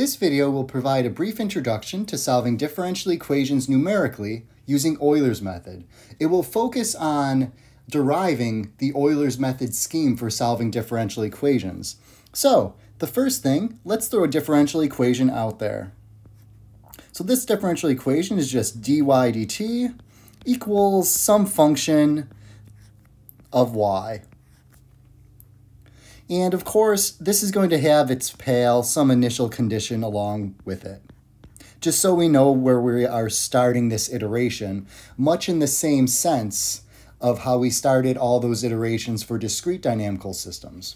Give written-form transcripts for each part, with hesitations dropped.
This video will provide a brief introduction to solving differential equations numerically using Euler's method. It will focus on deriving the Euler's method scheme for solving differential equations. So, the first thing, let's throw a differential equation out there. So this differential equation is just dy dt equals some function of y. And of course, this is going to have its pal, some initial condition along with it. Just so we know where we are starting this iteration, much in the same sense of how we started all those iterations for discrete dynamical systems.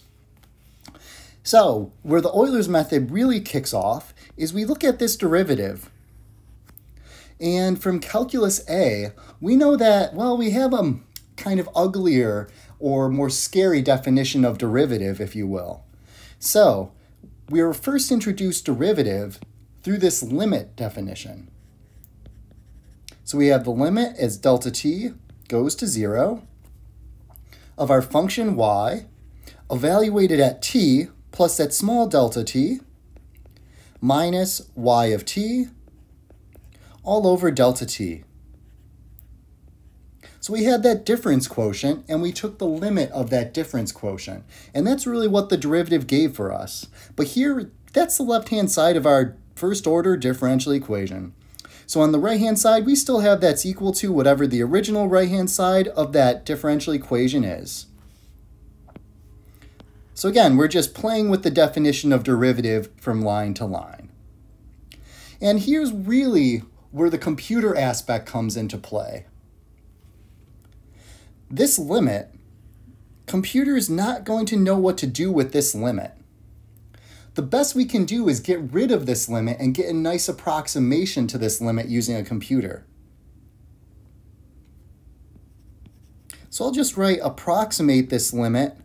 So, where the Euler's method really kicks off is we look at this derivative. And from calculus A, we know that, well, we have a kind of uglier or more scary definition of derivative, if you will. So, we were first introduced derivative through this limit definition. So we have the limit as delta t goes to 0 of our function y evaluated at t plus that small delta t minus y of t all over delta t. So we had that difference quotient, and we took the limit of that difference quotient. And that's really what the derivative gave for us. But here, that's the left-hand side of our first-order differential equation. So on the right-hand side, we still have that's equal to whatever the original right-hand side of that differential equation is. So again, we're just playing with the definition of derivative from line to line. And here's really where the computer aspect comes into play. This limit, computer is not going to know what to do with this limit. The best we can do is get rid of this limit and get a nice approximation to this limit using a computer. So I'll just write approximate this limit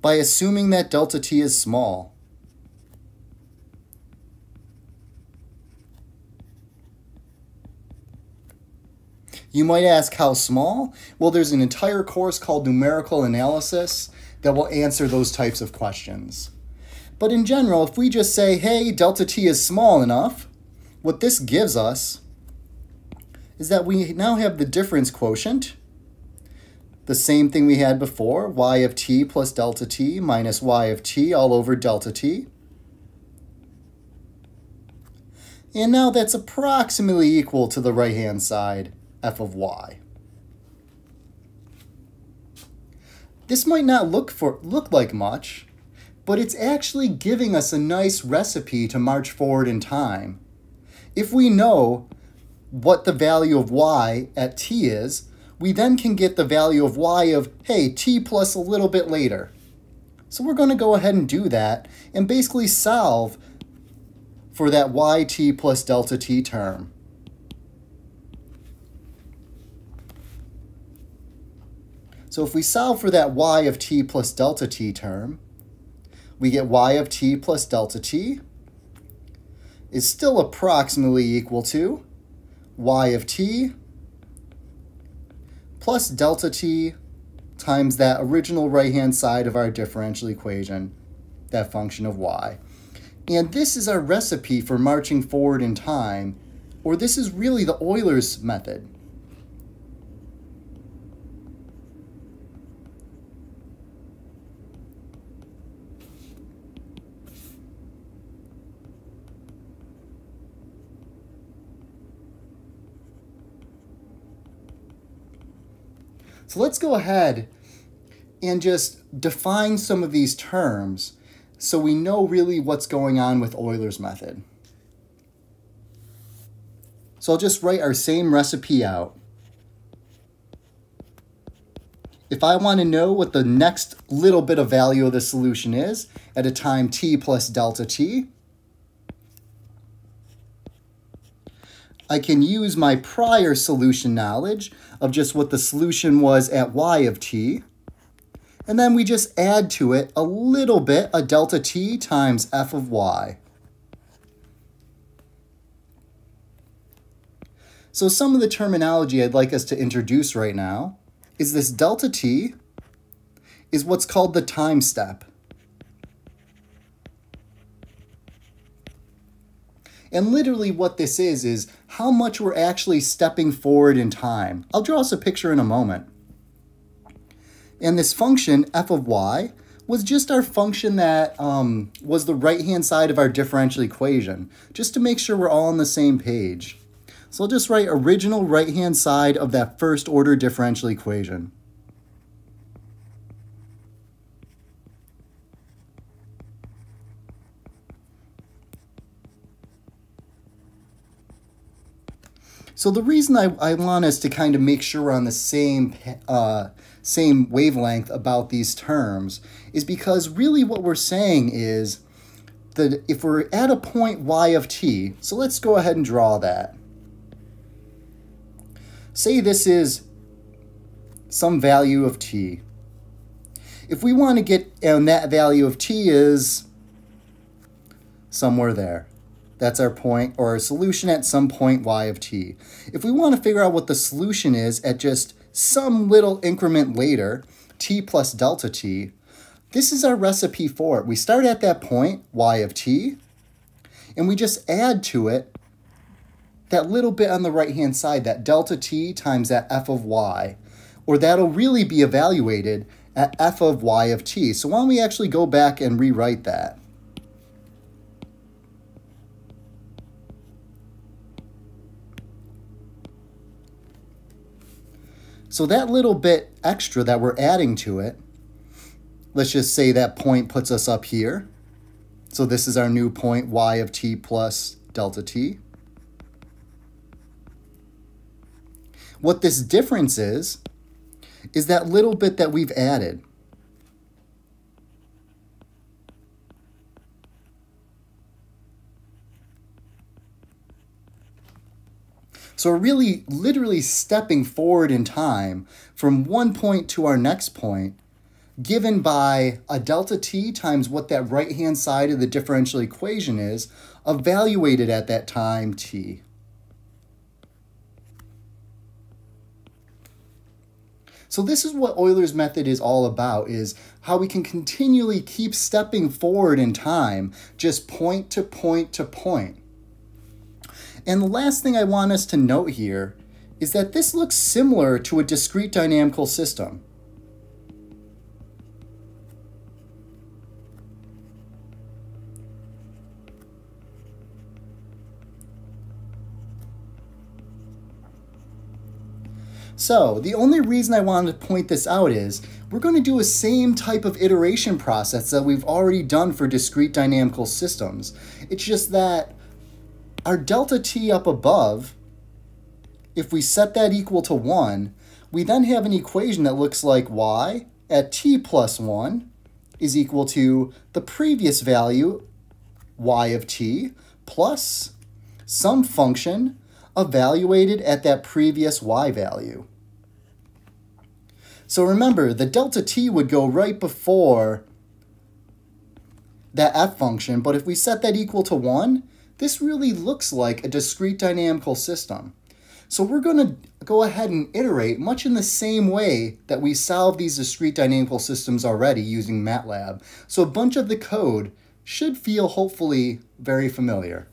by assuming that delta t is small. You might ask how small? Well, there's an entire course called Numerical Analysis that will answer those types of questions. But in general, if we just say, hey, delta t is small enough, what this gives us is that we now have the difference quotient, the same thing we had before, y of t plus delta t minus y of t all over delta t. And now that's approximately equal to the right-hand side, f of y. This might not look like much, but it's actually giving us a nice recipe to march forward in time. If we know what the value of y at t is, we then can get the value of y of, hey, t plus a little bit later. So we're going to go ahead and do that and basically solve for that yt plus delta t term. So if we solve for that y of t plus delta t term, we get y of t plus delta t is still approximately equal to y of t plus delta t times that original right-hand side of our differential equation, that function of y. And this is our recipe for marching forward in time, or this is really the Euler's method. So let's go ahead and just define some of these terms so we know really what's going on with Euler's method. So I'll just write our same recipe out. If I want to know what the next little bit of value of the solution is at a time t plus delta t, I can use my prior solution knowledge of just what the solution was at y of t, and then we just add to it a little bit, a delta t times f of y. So some of the terminology I'd like us to introduce right now is this delta t is what's called the time step. And literally what this is how much we're actually stepping forward in time. I'll draw us a picture in a moment. And this function, f of y, was just our function that was the right-hand side of our differential equation, just to make sure we're all on the same page. So I'll just write original right-hand side of that first-order differential equation. So the reason I want us to kind of make sure we're on the same wavelength about these terms is because really what we're saying is that if we're at a point y of t, so let's go ahead and draw that. Say this is some value of t. If we want to get, and that value of t is somewhere there. That's our point, or our solution at some point y of t. If we want to figure out what the solution is at just some little increment later, t plus delta t, this is our recipe for it. We start at that point, y of t, and we just add to it that little bit on the right-hand side, that delta t times that f of y, or that'll really be evaluated at f of y of t. So why don't we actually go back and rewrite that? So that little bit extra that we're adding to it, let's just say that point puts us up here. So this is our new point, y of t plus delta t. What this difference is that little bit that we've added. So we're really literally stepping forward in time from one point to our next point, given by a delta t times what that right-hand side of the differential equation is, evaluated at that time t. So this is what Euler's method is all about, is how we can continually keep stepping forward in time, just point to point to point. And the last thing I want us to note here is that this looks similar to a discrete dynamical system. So the only reason I wanted to point this out is we're going to do a same type of iteration process that we've already done for discrete dynamical systems. It's just that our delta t up above, if we set that equal to 1, we then have an equation that looks like y at t plus 1 is equal to the previous value, y of t, plus some function evaluated at that previous y value. So remember, the delta t would go right before that f function, but if we set that equal to 1, this really looks like a discrete dynamical system. So we're going to go ahead and iterate much in the same way that we solve these discrete dynamical systems already using MATLAB. So a bunch of the code should feel hopefully very familiar.